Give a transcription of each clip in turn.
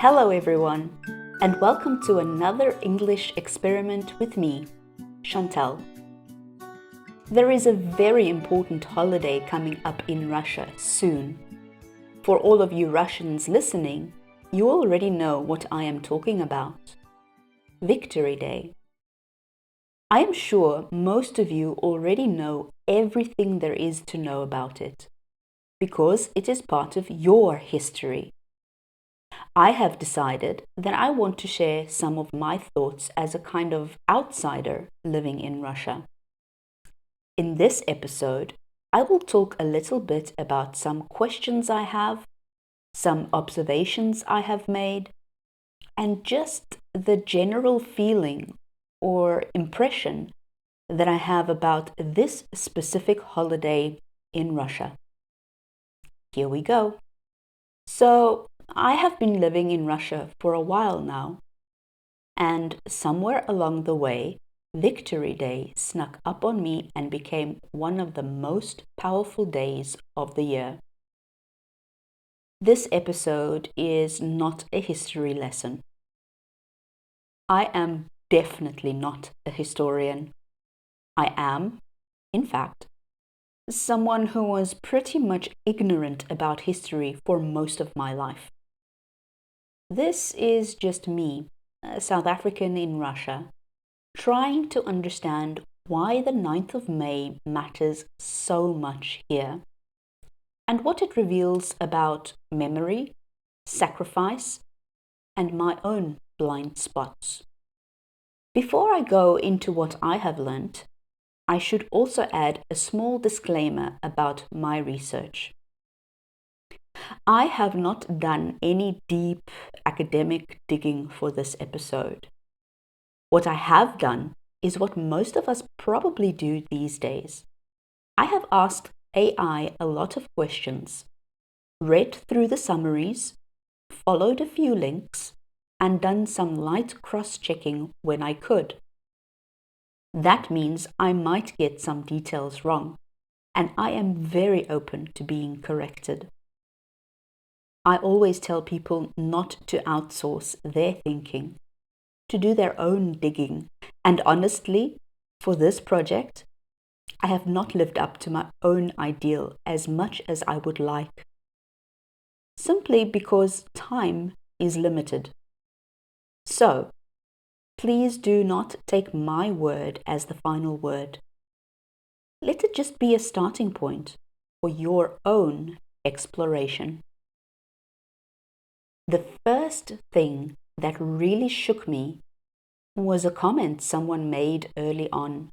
Hello everyone, and welcome to another English experiment with me, Chantal. There is a very important holiday coming up in Russia soon. For all of you Russians listening, you already know what I am talking about. Victory Day. I am sure most of you already know everything there is to know about it, because it is part of your history. I have decided that I want to share some of my thoughts as a kind of outsider living in Russia. In this episode, I will talk a little bit about some questions I have, some observations I have made, and just the general feeling or impression that I have about this specific holiday in Russia. Here we go. So, I have been living in Russia for a while now, and somewhere along the way, Victory Day snuck up on me and became one of the most powerful days of the year. This episode is not a history lesson. I am definitely not a historian. I am, in fact, someone who was pretty much ignorant about history for most of my life. This is just me, a South African in Russia, trying to understand why the 9th of May matters so much here, and what it reveals about memory, sacrifice, and my own blind spots. Before I go into what I have learnt, I should also add a small disclaimer about my research. I have not done any deep academic digging for this episode. What I have done is what most of us probably do these days. I have asked AI a lot of questions, read through the summaries, followed a few links, and done some light cross-checking when I could. That means I might get some details wrong, and I am very open to being corrected. I always tell people not to outsource their thinking, to do their own digging, and honestly, for this project, I have not lived up to my own ideal as much as I would like, simply because time is limited. So, please do not take my word as the final word. Let it just be a starting point for your own exploration. The first thing that really shook me was a comment someone made early on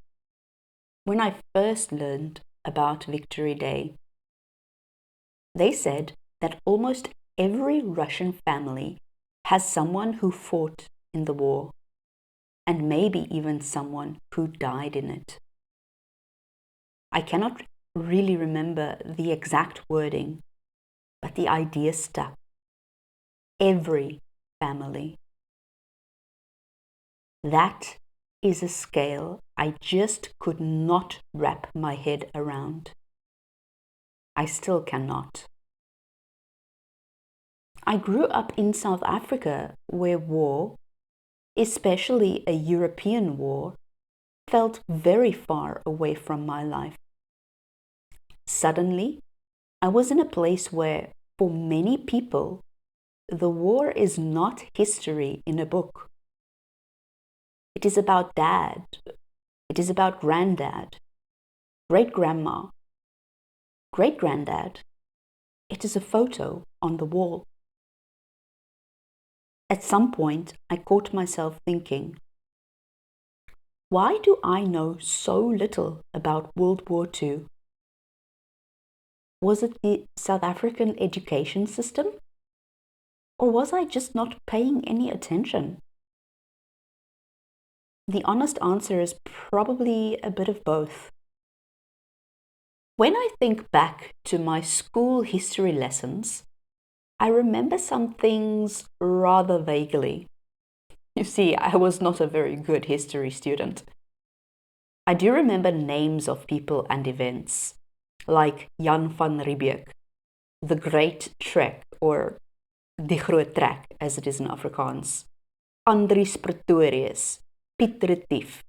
when I first learned about Victory Day. They said that almost every Russian family has someone who fought in the war, and maybe even someone who died in it. I cannot really remember the exact wording, but the idea stuck. Every family. That is a scale I just could not wrap my head around. I still cannot. I grew up in South Africa where war, especially a European war, felt very far away from my life. Suddenly, I was in a place where, for many people, the war is not history in a book. It is about dad. It is about granddad, great-grandma, great-granddad. It is a photo on the wall. At some point, I caught myself thinking, why do I know so little about World War II? Was it the South African education system? Or was I just not paying any attention? The honest answer is probably a bit of both. When I think back to my school history lessons, I remember some things rather vaguely. You see, I was not a very good history student. I do remember names of people and events, like Jan van Riebeeck, the Great Trek, or Die Groot Trek, as it is in Afrikaans, Andries Pretorius, Piet Retief,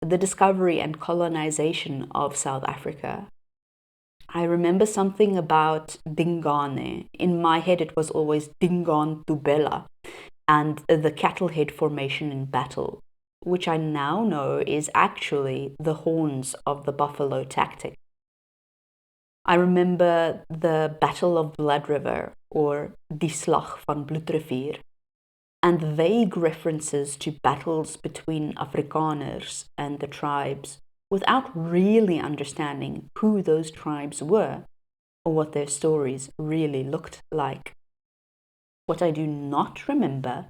the discovery and colonization of South Africa. I remember something about Dingane. In my head, it was always Dingaan Tubela and the cattle head formation in battle, which I now know is actually the horns of the buffalo tactic. I remember the Battle of Blood River, or Die Slag van Bloedrivier, and vague references to battles between Afrikaners and the tribes, without really understanding who those tribes were or what their stories really looked like. What I do not remember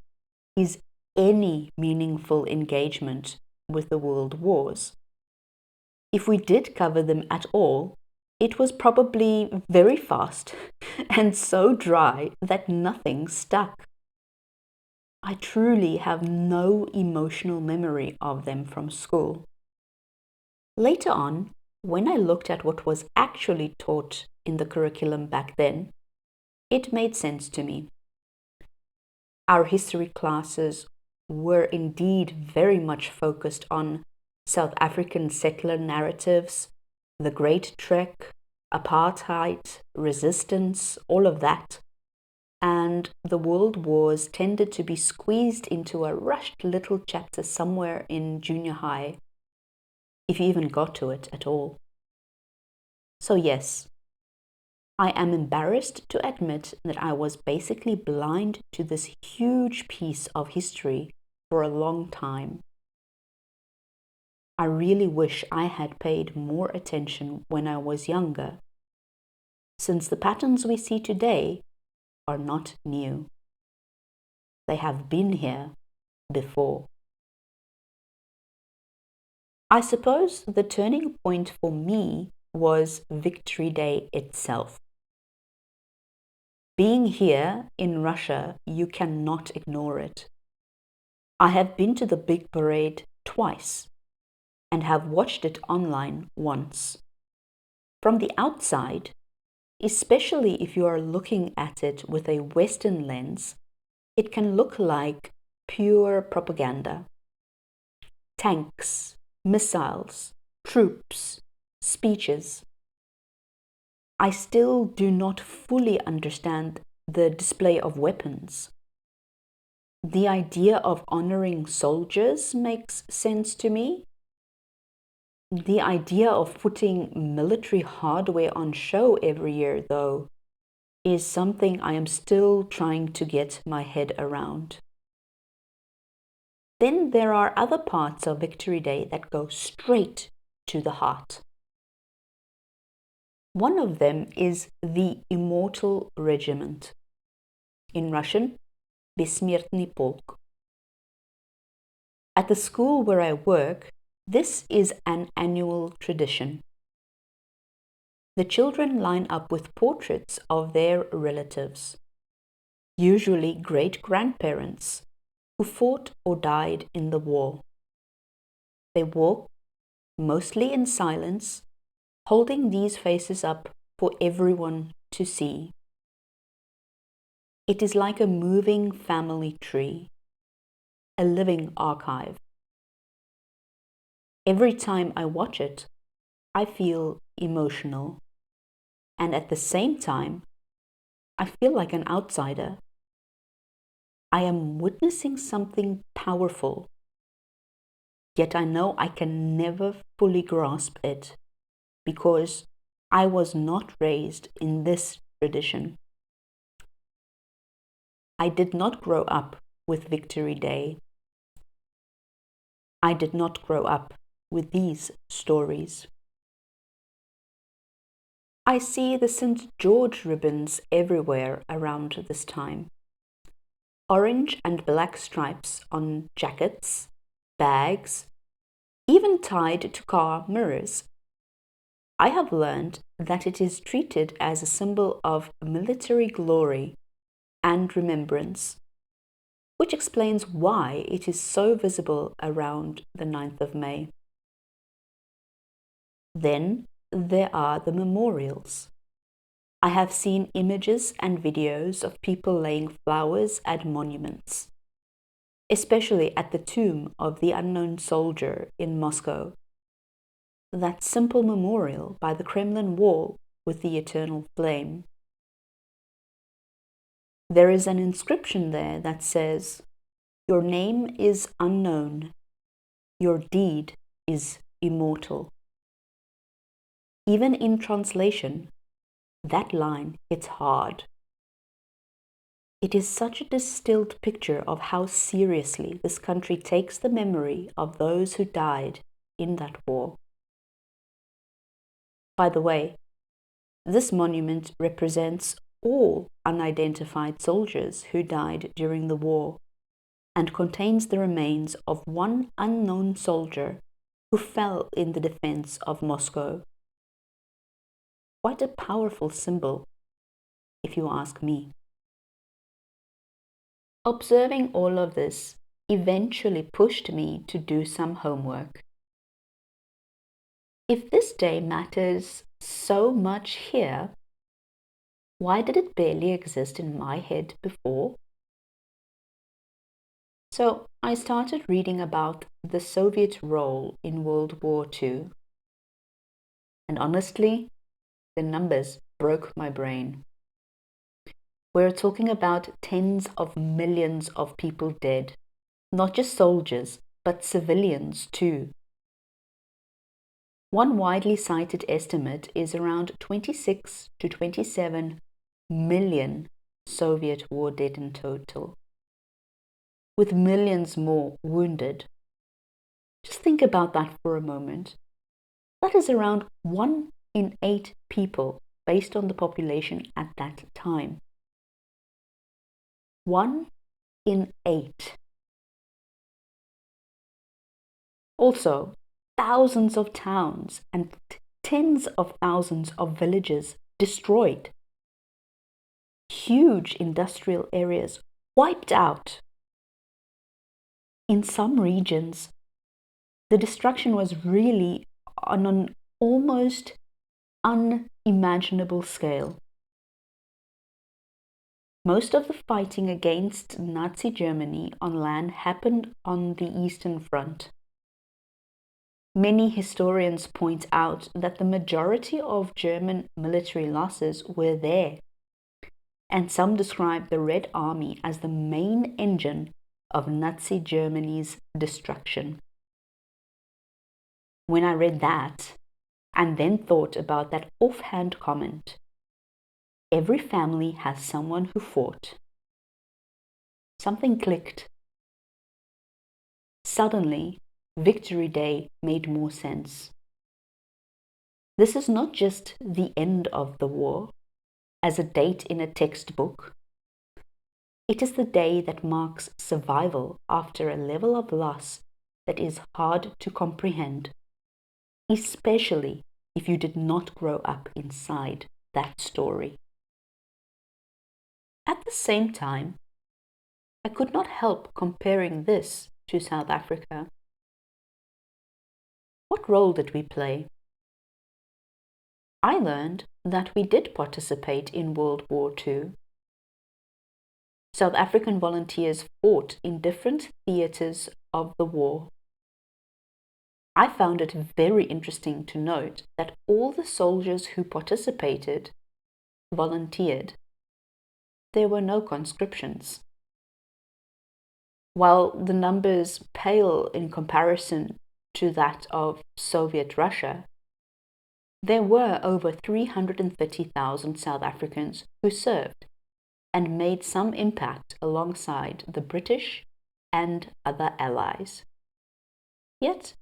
is any meaningful engagement with the world wars. If we did cover them at all, it was probably very fast and so dry that nothing stuck. I truly have no emotional memory of them from school. Later on, when I looked at what was actually taught in the curriculum back then, it made sense to me. Our history classes were indeed very much focused on South African settler narratives, the Great Trek, apartheid, resistance, all of that. And the world wars tended to be squeezed into a rushed little chapter somewhere in junior high, if you even got to it at all. So yes, I am embarrassed to admit that I was basically blind to this huge piece of history for a long time. I really wish I had paid more attention when I was younger, since the patterns we see today are not new. They have been here before. I suppose the turning point for me was Victory Day itself. Being here in Russia, you cannot ignore it. I have been to the big parade twice and have watched it online once. From the outside, especially if you are looking at it with a Western lens, it can look like pure propaganda. Tanks, missiles, troops, speeches. I still do not fully understand the display of weapons. The idea of honoring soldiers makes sense to me. The idea of putting military hardware on show every year, though, is something I am still trying to get my head around. Then there are other parts of Victory Day that go straight to the heart. One of them is the Immortal Regiment. In Russian, Besmертный полк. At the school where I work, this is an annual tradition. The children line up with portraits of their relatives, usually great-grandparents, who fought or died in the war. They walk, mostly in silence, holding these faces up for everyone to see. It is like a moving family tree, a living archive. Every time I watch it, I feel emotional, and at the same time, I feel like an outsider. I am witnessing something powerful, yet I know I can never fully grasp it because I was not raised in this tradition. I did not grow up with Victory Day. I did not grow up with these stories. I see the St. George ribbons everywhere around this time. Orange and black stripes on jackets, bags, even tied to car mirrors. I have learned that it is treated as a symbol of military glory and remembrance, which explains why it is so visible around the 9th of May. Then there are the memorials. I have seen images and videos of people laying flowers at monuments, especially at the tomb of the unknown soldier in Moscow. That simple memorial by the Kremlin wall with the eternal flame. There is an inscription there that says, "Your name is unknown, your deed is immortal." Even in translation, that line hits hard. It is such a distilled picture of how seriously this country takes the memory of those who died in that war. By the way, this monument represents all unidentified soldiers who died during the war and contains the remains of one unknown soldier who fell in the defense of Moscow. Quite a powerful symbol, if you ask me. Observing all of this eventually pushed me to do some homework. If this day matters so much here, why did it barely exist in my head before? So I started reading about the Soviet role in World War II. And honestly, the numbers broke my brain. We're talking about tens of millions of people dead, not just soldiers, but civilians too. One widely cited estimate is around 26 to 27 million Soviet war dead in total, with millions more wounded. Just think about that for a moment. That is around 1 in 8 people based on the population at that time. 1 in 8. Also, thousands of towns and tens of thousands of villages destroyed. Huge industrial areas wiped out. In some regions, the destruction was really on an almost unimaginable scale. Most of the fighting against Nazi Germany on land happened on the Eastern Front. Many historians point out that the majority of German military losses were there, and some describe the Red Army as the main engine of Nazi Germany's destruction. When I read that, and then thought about that offhand comment, "Every family has someone who fought," something clicked. Suddenly, Victory Day made more sense. This is not just the end of the war, as a date in a textbook. It is the day that marks survival after a level of loss that is hard to comprehend, especially if you did not grow up inside that story. At the same time, I could not help comparing this to South Africa. What role did we play? I learned that we did participate in World War II. South African volunteers fought in different theatres of the war. I found it very interesting to note that all the soldiers who participated volunteered. There were no conscriptions. While the numbers pale in comparison to that of Soviet Russia, there were over 330,000 South Africans who served and made some impact alongside the British and other allies. Yet,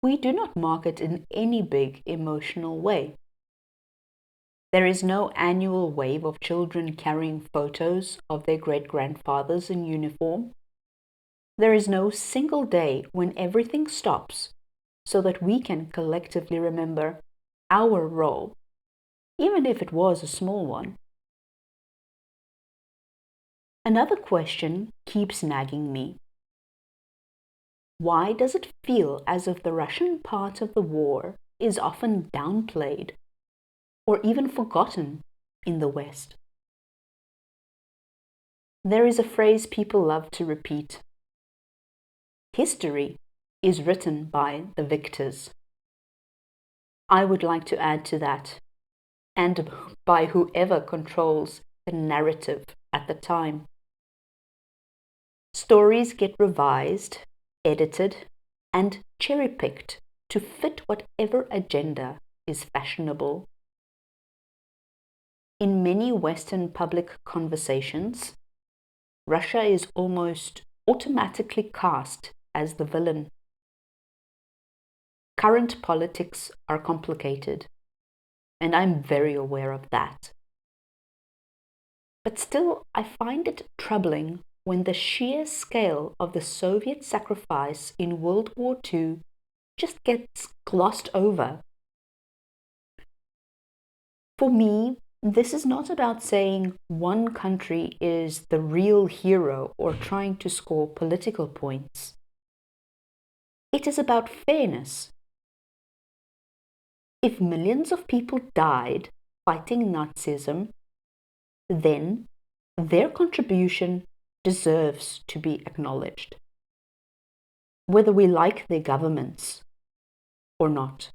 we do not mark it in any big emotional way. There is no annual wave of children carrying photos of their great-grandfathers in uniform. There is no single day when everything stops so that we can collectively remember our role, even if it was a small one. Another question keeps nagging me. Why does it feel as if the Russian part of the war is often downplayed or even forgotten in the West. There is a phrase people love to repeat. History is written by the victors. I would like to add to that, and by whoever controls the narrative at the time. Stories get revised, edited, and cherry-picked to fit whatever agenda is fashionable. In many Western public conversations, Russia is almost automatically cast as the villain. Current politics are complicated, and I'm very aware of that. But still, I find it troubling when the sheer scale of the Soviet sacrifice in World War II just gets glossed over. For me, this is not about saying one country is the real hero or trying to score political points. It is about fairness. If millions of people died fighting Nazism, then their contribution deserves to be acknowledged, whether we like their governments or not.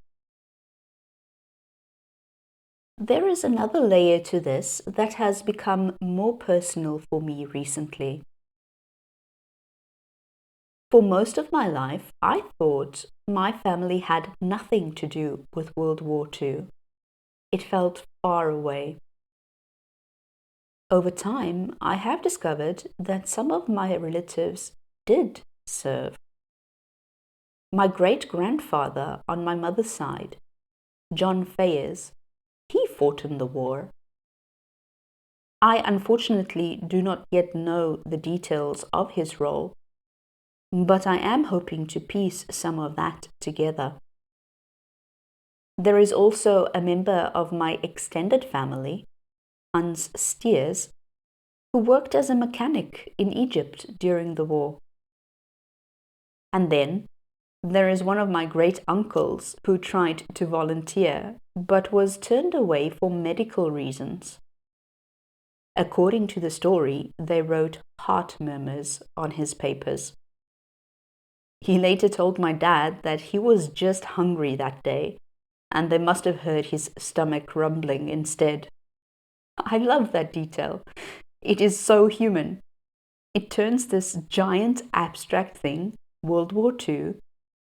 There is another layer to this that has become more personal for me recently. For most of my life, I thought my family had nothing to do with World War II. It felt far away. Over time, I have discovered that some of my relatives did serve. My great-grandfather on my mother's side, John Fayers, he fought in the war. I unfortunately do not yet know the details of his role, but I am hoping to piece some of that together. There is also a member of my extended family, Hans Stiers, who worked as a mechanic in Egypt during the war. And then there is one of my great uncles who tried to volunteer but was turned away for medical reasons. According to the story, they wrote heart murmurs on his papers. He later told my dad that he was just hungry that day, and they must have heard his stomach rumbling instead. I love that detail. It is so human. It turns this giant abstract thing, World War II,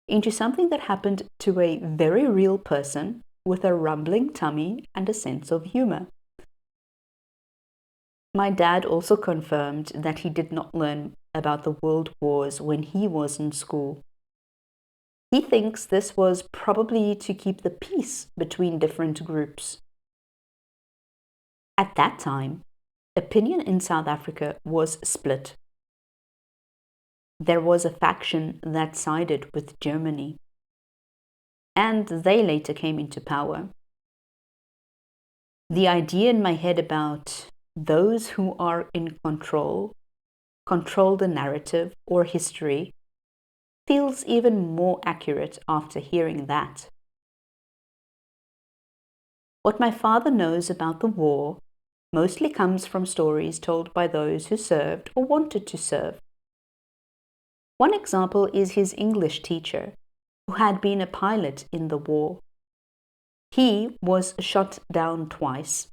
into something that happened to a very real person with a rumbling tummy and a sense of humor. My dad also confirmed that he did not learn about the world wars when he was in school. He thinks this was probably to keep the peace between different groups. At that time, opinion in South Africa was split. There was a faction that sided with Germany, and they later came into power. The idea in my head about those who are in control the narrative or history feels even more accurate after hearing that. What my father knows about the war mostly comes from stories told by those who served or wanted to serve. One example is his English teacher, who had been a pilot in the war. He was shot down twice,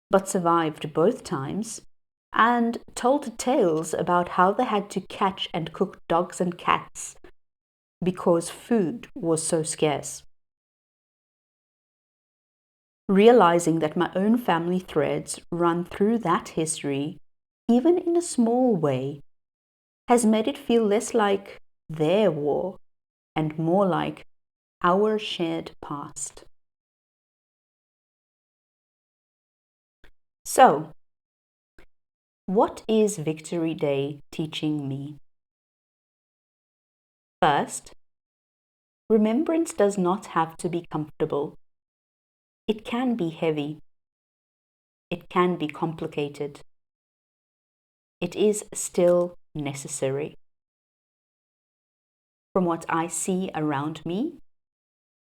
but survived both times, and told tales about how they had to catch and cook dogs and cats because food was so scarce. Realizing that my own family threads run through that history, even in a small way, has made it feel less like their war and more like our shared past. So, what is Victory Day teaching me? First, remembrance does not have to be comfortable. It can be heavy. It can be complicated. It is still necessary. From what I see around me,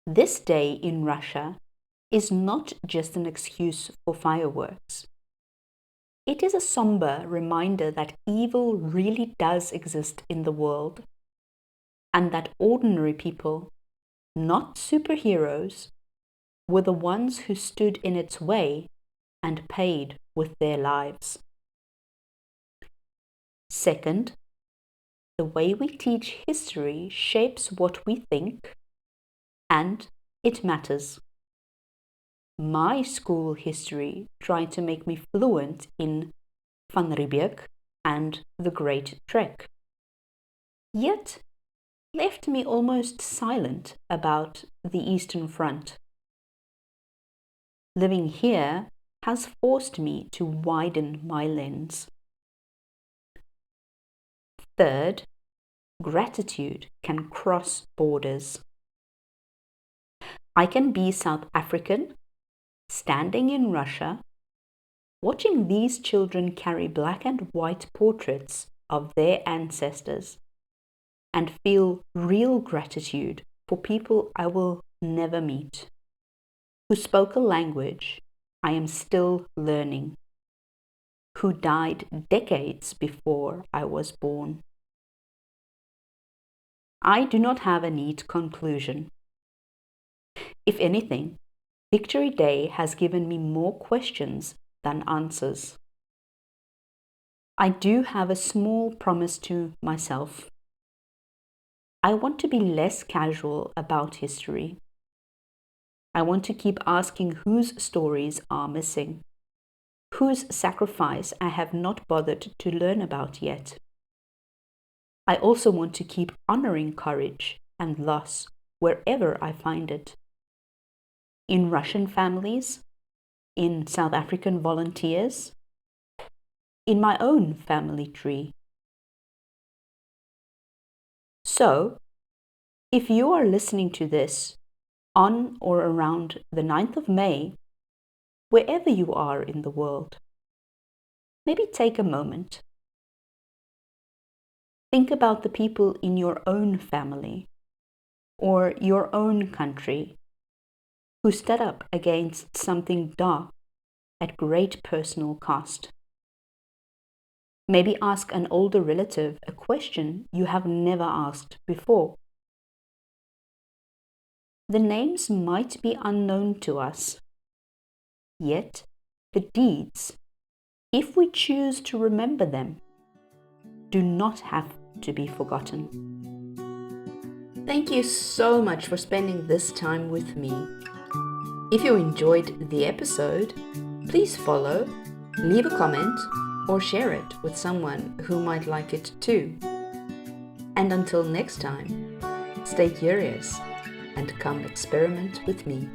this day in Russia is not just an excuse for fireworks. It is a somber reminder that evil really does exist in the world, and that ordinary people, not superheroes, were the ones who stood in its way and paid with their lives. Second, the way we teach history shapes what we think, and it matters. My school history tried to make me fluent in Van Riebeeck and the Great Trek, yet left me almost silent about the Eastern Front. Living here has forced me to widen my lens. Third, gratitude can cross borders. I can be South African, standing in Russia, watching these children carry black and white portraits of their ancestors, and feel real gratitude for people I will never meet, who spoke a language I am still learning, who died decades before I was born. I do not have a neat conclusion. If anything, Victory Day has given me more questions than answers. I do have a small promise to myself. I want to be less casual about history. I want to keep asking whose stories are missing, whose sacrifice I have not bothered to learn about yet. I also want to keep honoring courage and loss wherever I find it. In Russian families, in South African volunteers, in my own family tree. So, if you are listening to this on or around the 9th of May, wherever you are in the world, maybe take a moment. Think about the people in your own family or your own country who stood up against something dark at great personal cost. Maybe ask an older relative a question you have never asked before. The names might be unknown to us, yet the deeds, if we choose to remember them, do not have to be forgotten. Thank you so much for spending this time with me. If you enjoyed the episode, please follow, leave a comment, or share it with someone who might like it too. And until next time, stay curious and come experiment with me.